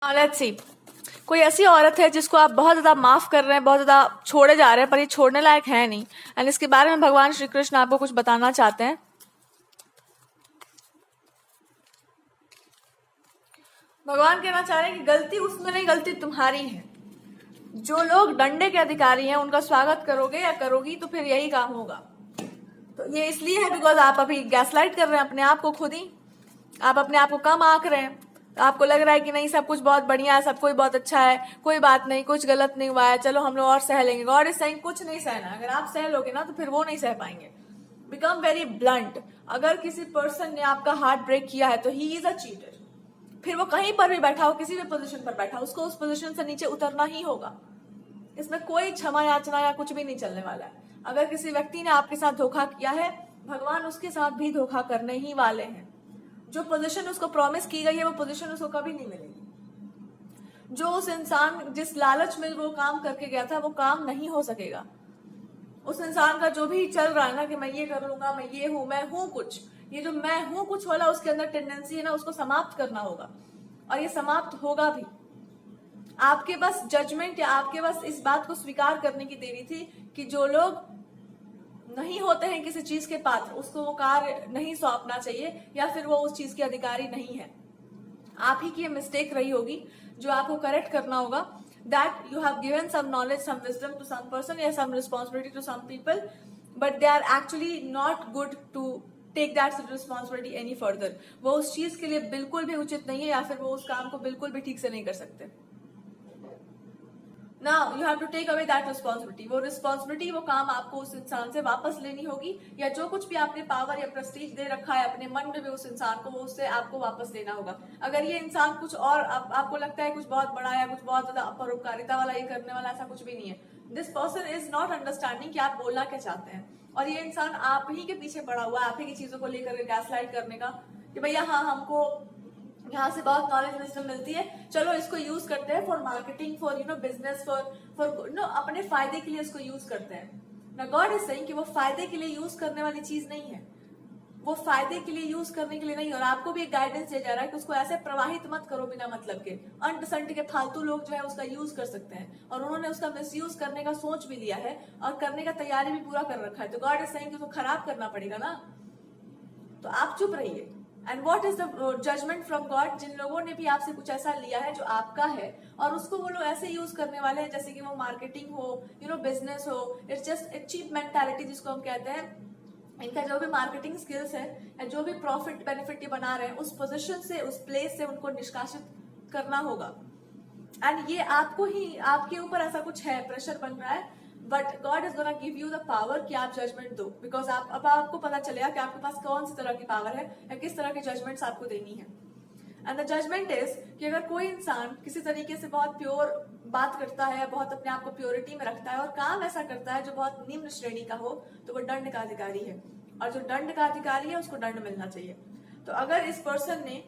Let's see. कोई ऐसी औरत है जिसको आप बहुत ज्यादा माफ कर रहे हैं, बहुत ज्यादा छोड़े जा रहे हैं, पर ये छोड़ने लायक है नहीं, एंड इसके बारे में भगवान श्री कृष्ण आपको कुछ बताना चाहते हैं। भगवान कहना चाह रहे हैं कि गलती उसमें नहीं, गलती तुम्हारी है। जो लोग डंडे के अधिकारी हैं उनका स्वागत करोगे या करोगी तो फिर यही काम होगा। तो ये इसलिए है बिकॉज आप अभी गैसलाइट कर रहे हैं अपने आप को खुद ही। आप अपने आप को कम आंक रहे हैं। आपको लग रहा है कि नहीं, सब कुछ बहुत बढ़िया है, सब कोई बहुत अच्छा है, कोई बात नहीं, कुछ गलत नहीं हुआ है, चलो हम लोग और सह लेंगे। गॉड इज सेइंग कुछ नहीं सहना। अगर आप सह लोगे ना तो फिर वो नहीं सह पाएंगे। Become very blunt. अगर किसी पर्सन ने आपका हार्ट ब्रेक किया है तो ही इज अ चीटर। फिर वो कहीं पर भी बैठा हो, किसी भी पोजीशन पर बैठा हो, उसको उस पोजीशन से नीचे उतरना ही होगा। इसमें कोई क्षमा याचना या कुछ भी नहीं चलने वाला है। अगर किसी व्यक्ति ने आपके साथ धोखा किया है, भगवान उसके साथ भी धोखा करने ही वाले हैं। जो पोजीशन उसको प्रॉमिस की गई है वो पोजीशन उसको कभी नहीं मिलेगी। जो उस इंसान जिस लालच में वो काम करके गया था वो काम नहीं हो सकेगा। उस इंसान का जो भी चल रहा है ना कि मैं ये कर लूंगा, मैं ये हूं, मैं हूं कुछ, ये जो मैं हूं कुछ वाला उसके अंदर टेंडेंसी है ना, उसको समाप्त करना होगा। और ये समाप्त होगा भी। आपके बस जजमेंट या आपके बस इस बात को स्वीकार करने की देरी थी कि जो लोग नहीं होते हैं किसी चीज के पात्र, उसको वो कार्य नहीं सौंपना चाहिए या फिर वो उस चीज के अधिकारी नहीं है। आप ही की ये मिस्टेक रही होगी जो आपको करेक्ट करना होगा। That you have given some knowledge, some wisdom to some person या some responsibility to some people, but they are actually not good to take that responsibility any further. वो उस चीज के लिए बिल्कुल भी उचित नहीं है या फिर वो उस काम को बिल्कुल भी ठीक से नहीं कर सकते। Now you have to take away that responsibility. वो रिस्पॉन्सिबिलिटी, वो काम आपको उस इंसान से वापस लेनी होगी, या जो कुछ भी आपने पावर या प्रेस्टीज दे रखा है अपने मन में भी उस इंसान को, वो उससे आपको वापस लेना होगा। अगर ये इंसान कुछ और आपको लगता है कुछ बहुत बड़ा या कुछ बहुत ज्यादा परोपकारिता वाला ये करने वाला, ऐसा कुछ भी नहीं है। This person is not understanding कि आप बोलना क्या चाहते हैं। और ये इंसान आप ही के पीछे पड़ा हुआ है, आप ही की चीजों को लेकर गैसलाइट करने का कि भैया हाँ हमको यहाँ से बहुत नॉलेज विजडम मिलती है, चलो इसको यूज करते हैं for marketing, for business, for अपने फायदे के लिए इसको यूज करते हैं ना। गॉड इज सेइंग कि वो फायदे के लिए यूज करने वाली चीज नहीं है। वो फायदे के लिए यूज करने के लिए नहीं। और आपको भी एक गाइडेंस दिया जा रहा है कि उसको ऐसे प्रवाहित मत करो बिना मतलब के। अंट संट के फालतू लोग जो है उसका यूज कर सकते हैं, और उन्होंने उसका मिसयूज करने का सोच भी लिया है और करने का तैयारी भी पूरा कर रखा है। तो गॉड इज सेइंग कि उसको खराब करना पड़ेगा ना, तो आप चुप रहिए। And what is the judgement from God? जिन लोगों ने भी आपसे कुछ ऐसा लिया है जो आपका है और उसको वो लोग ऐसे यूज करने वाले हैं जैसे कि वो मार्केटिंग हो, बिजनेस हो, इट्स जस्ट एक चीप मेंटालिटी जिसको हम कहते हैं। इनका जो भी मार्केटिंग स्किल्स है या जो भी प्रॉफिट बेनिफिट ये बना रहे हैं, उस पोजीशन से, उस प्लेस से उनको निष्कासित करना होगा। एंड ये आपको ही, आपके ऊपर ऐसा कुछ है, प्रेशर बन रहा है, but God is gonna give you the power कि आप जजमेंट दो। बिकॉज अब आपको पता चलेगा कि आपके पास कौन सी तरह की पावर है या किस तरह की जजमेंट्स आपको देनी है। एंड द जजमेंट इज कि अगर कोई इंसान किसी तरीके से बहुत प्योर बात करता है, बहुत अपने आप को प्योरिटी में रखता है और काम ऐसा करता है जो बहुत निम्न श्रेणी का हो, तो वो दंड का अधिकारी है। और जो दंड का अधिकारी है उसको दंड मिलना चाहिए। तो अगर इस पर्सन ने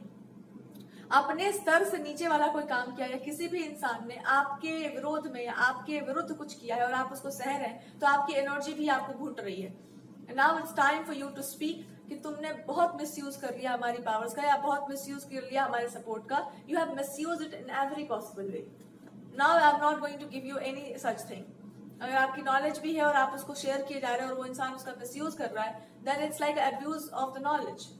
अपने स्तर से नीचे वाला कोई काम किया या किसी भी इंसान ने आपके विरोध में या आपके विरुद्ध कुछ किया है और आप उसको सह रहे हैं, तो आपकी एनर्जी भी आपको घुट रही है। Now it's time for you to speak कि तुमने बहुत मिसयूज कर लिया हमारी पावर्स का, या बहुत मिसयूज कर लिया हमारे सपोर्ट का। You have misuse it in every possible way. Now I am not going to give you any such thing. अगर आपकी नॉलेज भी है और आप उसको शेयर किए जा रहे हैं और वो इंसान उसका मिसयूज कर रहा है, then it's like abuse of the knowledge.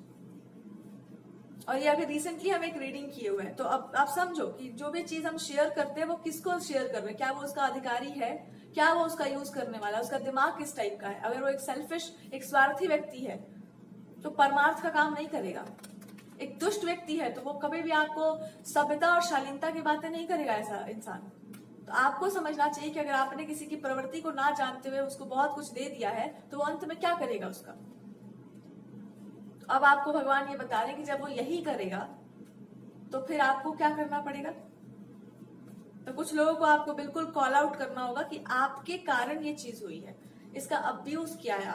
और ये अभी रिसेंटली हम एक रीडिंग किए हुए हैं। तो अब आप समझो कि जो भी चीज हम शेयर करते हैं वो किसको शेयर कर रहे हैं। क्या वो उसका अधिकारी है? क्या वो उसका यूज करने वाला है? उसका दिमाग किस टाइप का है? अगर वो एक सेल्फिश, एक स्वार्थी व्यक्ति है तो परमार्थ का काम नहीं करेगा। एक दुष्ट व्यक्ति है तो वो कभी भी आपको सभ्यता और शालीनता की बातें नहीं करेगा ऐसा इंसान। तो आपको समझना चाहिए कि अगर आपने किसी की प्रवृत्ति को ना जानते हुए उसको बहुत कुछ दे दिया है तो वो अंत में क्या करेगा उसका। अब आपको भगवान ये बता रहे हैं कि जब वो यही करेगा तो फिर आपको क्या करना पड़ेगा। तो कुछ लोगों को आपको बिल्कुल कॉल आउट करना होगा कि आपके कारण ये चीज हुई है, इसका अब्यूज किया है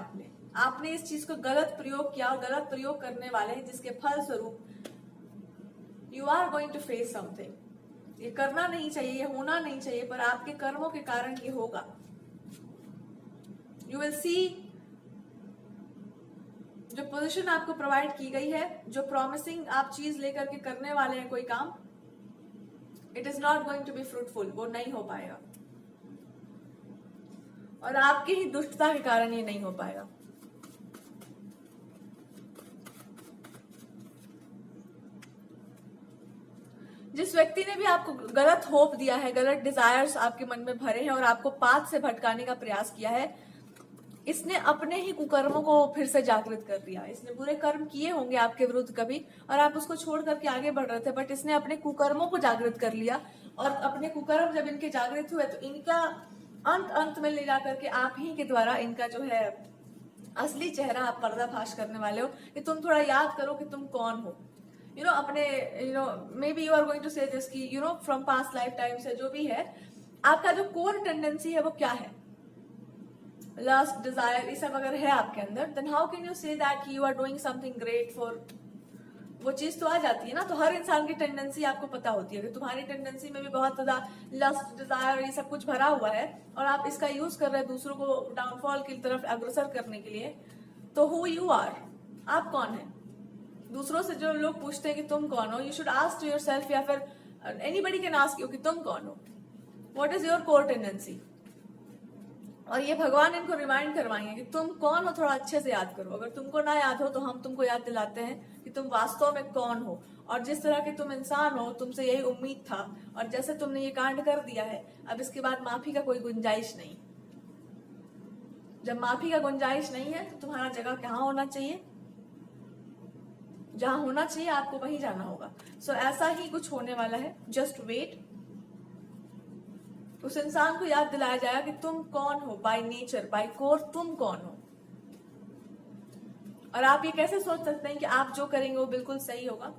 आपने इस चीज को गलत प्रयोग किया और गलत प्रयोग करने वाले हैं, जिसके फल स्वरूप you are going to face something. ये करना नहीं चाहिए, ये होना नहीं चाहिए, पर आपके कर्मों के कारण ये होगा। यू विल सी जो पोजीशन आपको प्रोवाइड की गई है, जो प्रॉमिसिंग आप चीज लेकर के करने वाले हैं कोई काम, it is not going to be fruitful, वो नहीं हो पाएगा, और आपकी ही दुष्टता के कारण ये नहीं हो पाएगा। जिस व्यक्ति ने भी आपको गलत होप दिया है, गलत डिजायर्स आपके मन में भरे हैं और आपको पाथ से भटकाने का प्रयास किया है, इसने अपने ही कुकर्मों को फिर से जागृत कर दिया। इसने बुरे कर्म किए होंगे आपके विरुद्ध कभी, और आप उसको छोड़ करके आगे बढ़ रहे थे, बट इसने अपने कुकर्मों को जागृत कर लिया, और अपने कुकर्म जब इनके जागृत हुए तो इनका अंत में ले जा करके आप ही के द्वारा इनका जो है असली चेहरा आप पर्दाफाश करने वाले हो। कि तुम थोड़ा याद करो कि तुम कौन हो। अपने maybe you are going to say this कि फ्रॉम पास्ट लाइफ टाइम से जो भी है, आपका जो कोर टेंडेंसी है वो क्या है, लस्ट, डिजायर, ये सब अगर है आपके अंदर, then how can you say that you are doing something great for. वो चीज तो आ जाती है ना। तो हर इंसान की टेंडेंसी आपको पता होती है कि तुम्हारी टेंडेंसी में भी बहुत ज्यादा लस्ट, डिजायर, ये सब कुछ भरा हुआ है, और आप इसका यूज कर रहे हैं दूसरों को डाउनफॉल की तरफ अग्रसर करने के लिए। तो हु यू आर, आप कौन है। दूसरों से जो लोग पूछते हैं कि तुम कौन हो, you should ask to yourself, या फिर एनीबडी कैन आस्क यू कि तुम कौन हो, what is your core tendency. और ये भगवान इनको रिमाइंड करवाएंगे कि तुम कौन हो, थोड़ा अच्छे से याद करो। अगर तुमको ना याद हो तो हम तुमको याद दिलाते हैं कि तुम वास्तव में कौन हो, और जिस तरह के तुम इंसान हो, तुमसे यही उम्मीद था, और जैसे तुमने ये कांड कर दिया है, अब इसके बाद माफी का कोई गुंजाइश नहीं। जब माफी का गुंजाइश नहीं है तो तुम्हारा जगह कहाँ होना चाहिए, जहां होना चाहिए आपको वहीं जाना होगा। सो ऐसा ही कुछ होने वाला है, जस्ट वेट। उस इंसान को याद दिलाया जाएगा कि तुम कौन हो, बाय नेचर, बाय कोर तुम कौन हो। और आप ये कैसे सोच सकते हैं कि आप जो करेंगे वो बिल्कुल सही होगा,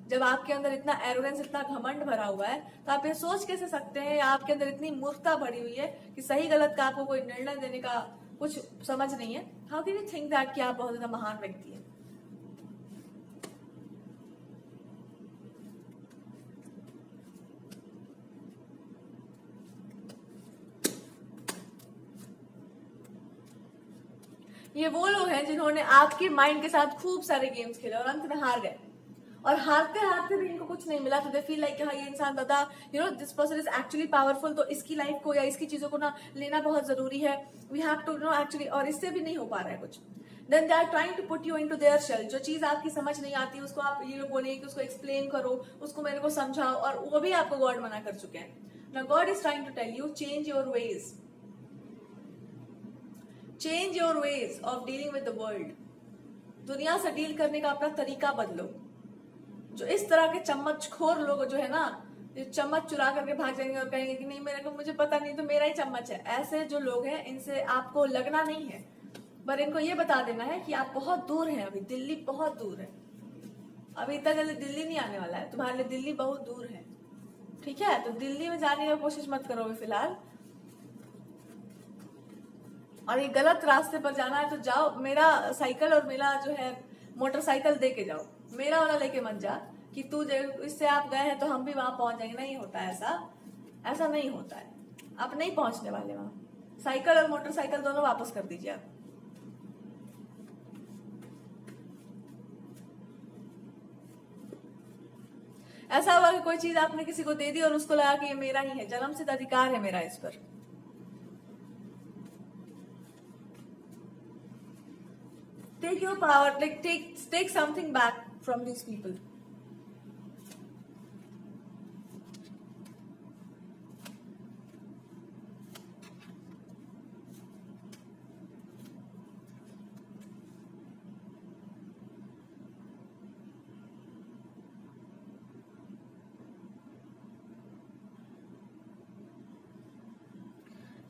जब आपके अंदर इतना एरोगेंस, इतना घमंड भरा हुआ है। तो आप ये सोच कैसे सकते हैं, या आपके अंदर इतनी मूर्खता भरी हुई है कि सही गलत का आपको कोई निर्णय देने का कुछ समझ नहीं है। How can you think that कि आप बहुत ज्यादा महान व्यक्ति हैं। ये वो लोग हैं जिन्होंने आपके माइंड के साथ खूब सारे गेम्स खेले और अंत में हार गए, और हारते हारते भी इनको कुछ नहीं मिला। तो दे फील लाइक हाँ ये इंसान दादा this person is actually powerful, तो इसकी लाइफ को या इसकी चीजों को ना लेना बहुत जरूरी है, वी हैव टू एक्चुअली, और इससे भी नहीं हो पा रहा है कुछ। Then they are trying to put you into their shell. जो चीज आपकी समझ नहीं आती उसको आप ये लोग बोलेंगे कि उसको एक्सप्लेन करो, उसको मेरे को समझाओ, और वो भी आपको गॉड मना कर चुके हैं। Now God is trying to tell you change your ways, change your ways of dealing with the world. दुनिया से डील करने का अपना तरीका बदलो। जो इस तरह के चम्मचखोर लोग जो है ना, जो चम्मच चुरा करके भाग जाएंगे और कहेंगे कि नहीं मेरे को, मुझे पता नहीं, तो मेरा ही चम्मच है, ऐसे जो लोग हैं इनसे आपको लगना नहीं है, पर इनको ये बता देना है कि आप बहुत दूर हैं। अभी दिल्ली बहुत दूर है, अभी इतना जल्दी दिल्ली नहीं आने वाला है, तुम्हारे लिए दिल्ली बहुत दूर है, ठीक है। तो दिल्ली में जाने की कोशिश मत करो अभी फिलहाल, और ये गलत रास्ते पर जाना है तो जाओ, मेरा साइकिल और मेरा जो है मोटरसाइकिल दे के जाओ, मेरा वाला लेके मत जा कि तू इससे आप गए हैं तो हम भी वहां पहुंच जाएंगे। नहीं होता है ऐसा नहीं होता है, आप नहीं पहुंचने वाले वहां। साइकिल और मोटरसाइकिल दोनों वापस कर दीजिए आप। ऐसा हुआ कि कोई चीज आपने किसी को दे दी और उसको लगा कि ये मेरा ही है, जन्म सिद्ध अधिकार है मेरा इस पर। Take your power, like take something back from these people.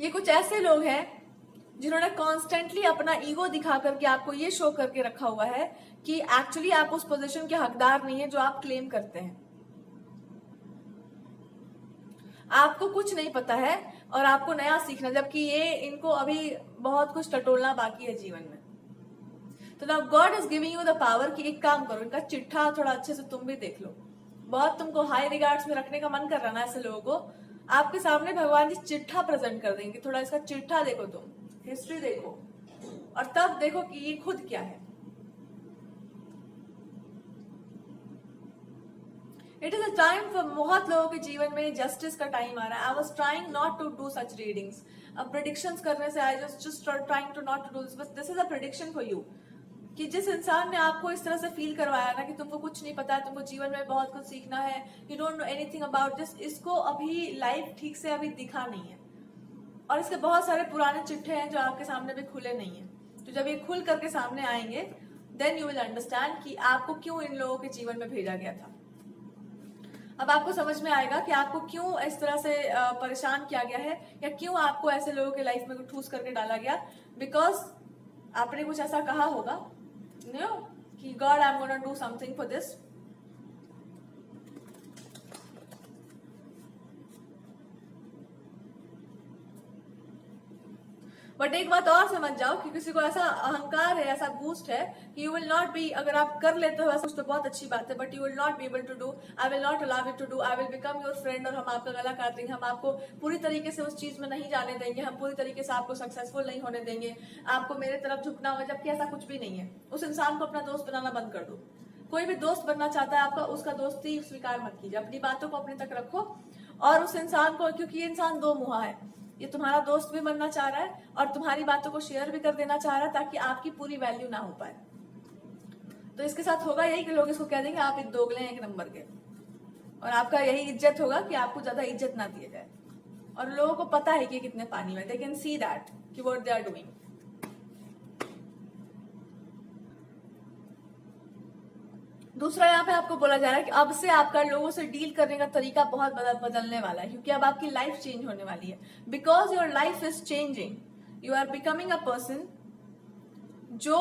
ये कुछ ऐसे लोग हैं जिन्होंने कॉन्स्टेंटली अपना ईगो दिखा करके आपको ये शो करके रखा हुआ है कि एक्चुअली आप उस पोजीशन के हकदार नहीं है जो आप क्लेम करते हैं। आपको कुछ नहीं पता है और आपको नया सीखना, जबकि ये इनको अभी बहुत कुछ टटोलना बाकी है जीवन में। तो now God is giving you the power कि एक काम करो, इनका चिट्ठा थोड़ा अच्छे से तुम भी देख लो। बहुत तुमको हाई रिगार्ड्स में रखने का मन कर रहा ना ऐसे लोगों को, आपके सामने भगवान जी चिट्ठा प्रेजेंट कर देंगे। थोड़ा इसका चिट्ठा देखो, तुम हिस्ट्री देखो, और तब देखो कि ये खुद क्या है। It is a time for बहुत लोगों के जीवन में जस्टिस का टाइम आ रहा है। I was trying not to do such readings. अब प्रिडिक्शंस करने से I just trying to not to do this is a prediction for you, कि जिस इंसान ने आपको इस तरह से फील करवाया ना कि तुमको कुछ नहीं पता है, तुमको जीवन में बहुत कुछ सीखना है, you don't know anything about this, इसको अभी लाइफ ठीक से अभी दिखा नहीं है, और इसके बहुत सारे पुराने चिट्ठे हैं जो आपके सामने भी खुले नहीं है। तो जब ये खुल करके सामने आएंगे देन यू विल अंडरस्टैंड कि आपको क्यों इन लोगों के जीवन में भेजा गया था। अब आपको समझ में आएगा कि आपको क्यों इस तरह से परेशान किया गया है, या क्यों आपको ऐसे लोगों के लाइफ में ठूस करके डाला गया, बिकॉज आपने कुछ ऐसा कहा होगा कि God I am gonna do something for this. But एक बात और समझ जाओ कि किसी को ऐसा अहंकार है, ऐसा बूस्ट है कि यू विल नॉट बी, अगर आप कर लेते हो ऐसा कुछ तो बहुत अच्छी बात है, but you will not be able to do, I will not allow it to do, I will become your friend, और हम आपका गला काट देंगे, हम आपको पूरी तरीके से उस चीज में नहीं जाने देंगे, हम पूरी तरीके से आपको सक्सेसफुल नहीं होने देंगे, आपको मेरे तरफ झुकना होगा, जबकि ऐसा कुछ भी नहीं है। उस इंसान को अपना दोस्त बनाना बंद कर दो। कोई भी दोस्त बनना चाहता है आपका, उसका दोस्ती स्वीकार मत कीजिए, अपनी बातों को अपने तक रखो, और उस इंसान को, क्योंकि ये इंसान दो मुहा है, ये तुम्हारा दोस्त भी बनना चाह रहा है और तुम्हारी बातों को शेयर भी कर देना चाह रहा है, ताकि आपकी पूरी वैल्यू ना हो पाए। तो इसके साथ होगा यही कि लोग इसको कह देंगे आप एक दोगले हैं, एक नंबर के, और आपका यही इज्जत होगा कि आपको ज्यादा इज्जत ना दिया जाए, और लोगों को पता है कि कितने पानी में, दे कैन सी दैट कि व्हाट दे आर डूइंग। दूसरा यहाँ पे आपको बोला जा रहा है कि अब से आपका लोगों से डील करने का तरीका बहुत बदलने वाला है, क्योंकि अब आपकी लाइफ चेंज होने वाली है। Because your life is changing, you are becoming a person जो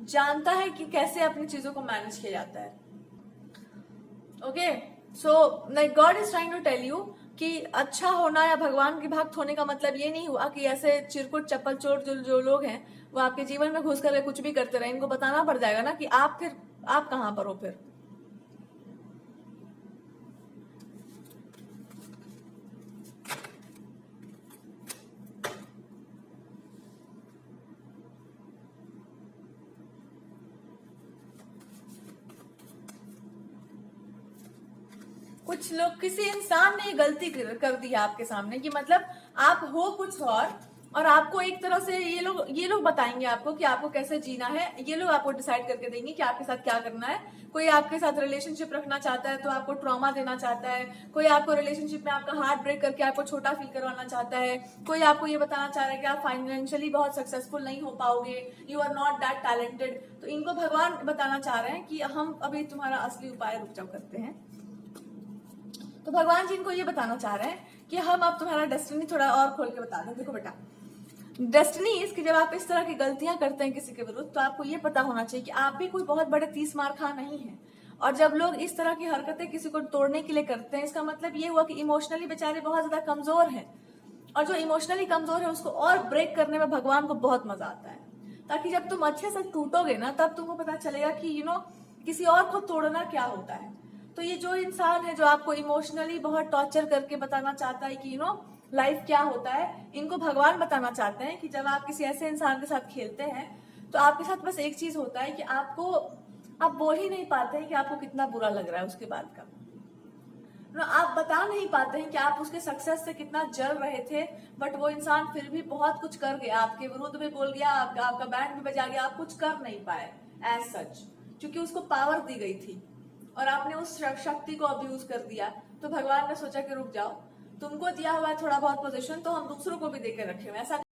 जानता है कि कैसे अपनी चीजों को मैनेज किया जाता है। Okay, so like God is trying to tell you कि अच्छा होना या भगवान के भक्त होने का मतलब ये नहीं हुआ कि ऐसे चिरकुट चप्पल चोर जो लोग हैं वो आपके जीवन में घुस कर कुछ भी करते रहे। इनको बताना पड़ जाएगा ना कि आप कहां पर हो फिर। कुछ लोग, किसी इंसान ने गलती कर दी है आपके सामने कि मतलब आप हो कुछ और आपको एक तरह से ये लोग बताएंगे आपको कि आपको कैसे जीना है, ये लोग आपको डिसाइड करके देंगे कि आपके साथ क्या करना है। कोई आपके साथ रिलेशनशिप रखना चाहता है तो आपको ट्रॉमा देना चाहता है, कोई आपको रिलेशनशिप में आपका हार्ट ब्रेक करके आपको छोटा फील करवाना चाहता है, कोई आपको ये बताना चाह रहा है कि आप फाइनेंशियली बहुत सक्सेसफुल नहीं हो पाओगे, you are not that talented. तो इनको भगवान बताना चाह रहे हैं कि हम अभी तुम्हारा असली उपाय रुक जाओ करते हैं। तो भगवान जी इनको ये बताना चाह रहे हैं कि हम अब तुम्हारा डेस्टिनी थोड़ा और खोल के बता दें। देखो बेटा, डेस्टिनी इसकी जब आप इस तरह की गलतियां करते हैं किसी के विरुद्ध, तो आपको ये पता होना चाहिए कि आप भी कोई बहुत बड़े 30 मार खा नहीं है। और जब लोग इस तरह की हरकतें किसी को तोड़ने के लिए करते हैं, इसका मतलब ये हुआ कि इमोशनली बेचारे बहुत ज्यादा कमजोर हैं, और जो इमोशनली कमजोर है उसको और ब्रेक करने में भगवान को बहुत मजा आता है। ताकि जब तुम अच्छे से टूटोगे ना, तब तुमको पता चलेगा कि किसी और को तोड़ना क्या होता है। तो ये जो इंसान है जो आपको इमोशनली बहुत टॉर्चर करके बताना चाहता है कि लाइफ क्या होता है, इनको भगवान बताना चाहते हैं कि जब आप किसी ऐसे इंसान के साथ खेलते हैं तो आपके साथ बस एक चीज होता है कि आप बोल ही नहीं पाते हैं कि आपको कितना बुरा लग रहा है उसके बाद का। आप बता नहीं पाते हैं कि आप उसके सक्सेस से कितना जल रहे थे, बट वो इंसान फिर भी बहुत कुछ कर गया, आपके विरुद्ध भी बोल गया, आपका बैंड भी बजा गया, आप कुछ कर नहीं पाए एज सच, क्योंकि उसको पावर दी गई थी और आपने उस शक्ति को अब्यूज कर दिया। तो भगवान ने सोचा कि रुक जाओ, तुमको दिया हुआ है थोड़ा बहुत पोजीशन, तो हम दूसरों को भी देकर रखे हुए, ऐसा